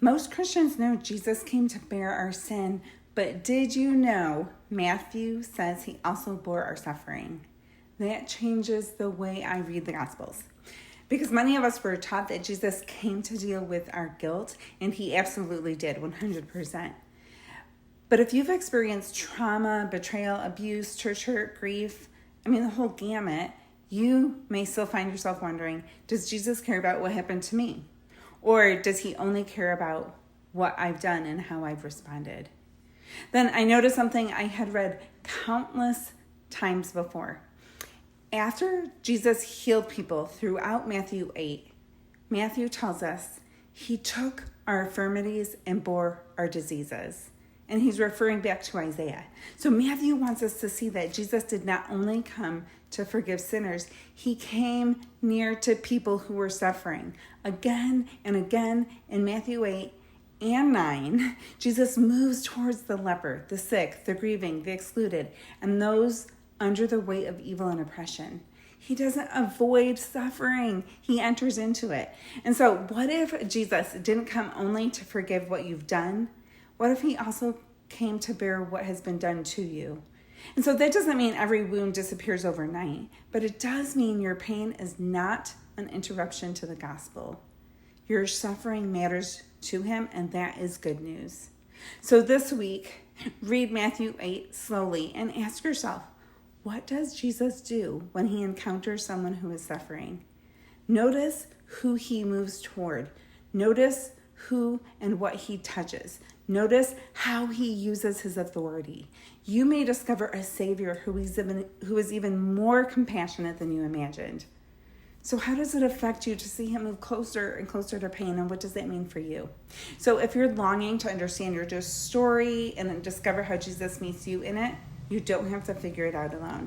Most Christians know Jesus came to bear our sin, but did you know Matthew says he also bore our suffering? That changes the way I read the Gospels. Because many of us were taught that Jesus came to deal with our guilt, and he absolutely did, 100%. But if you've experienced trauma, betrayal, abuse, church hurt, grief, the whole gamut, you may still find yourself wondering, does Jesus care about what happened to me? Or does he only care about what I've done and how I've responded? Then I noticed something I had read countless times before. After Jesus healed people throughout Matthew 8, Matthew tells us he took our infirmities and bore our diseases. And he's referring back to Isaiah. So Matthew wants us to see that Jesus did not only come to forgive sinners, he came near to people who were suffering. Again and again in Matthew 8 and 9, Jesus moves towards the leper, the sick, the grieving, the excluded, and those under the weight of evil and oppression. He doesn't avoid suffering. He enters into it. And so what if Jesus didn't come only to forgive what you've done? What if he also came to bear what has been done to you? And so that doesn't mean every wound disappears overnight, but it does mean your pain is not an interruption to the gospel. Your suffering matters to him, and that is good news. So this week, read Matthew 8 slowly and ask yourself, what does Jesus do when he encounters someone who is suffering? Notice who he moves toward. Notice who and what he touches. Notice how he uses his authority. You may discover a Savior who is even more compassionate than you imagined. So how does it affect you to see him move closer and closer to pain, and what does that mean for you? So if you're longing to understand your story and then discover how Jesus meets you in it, you don't have to figure it out alone.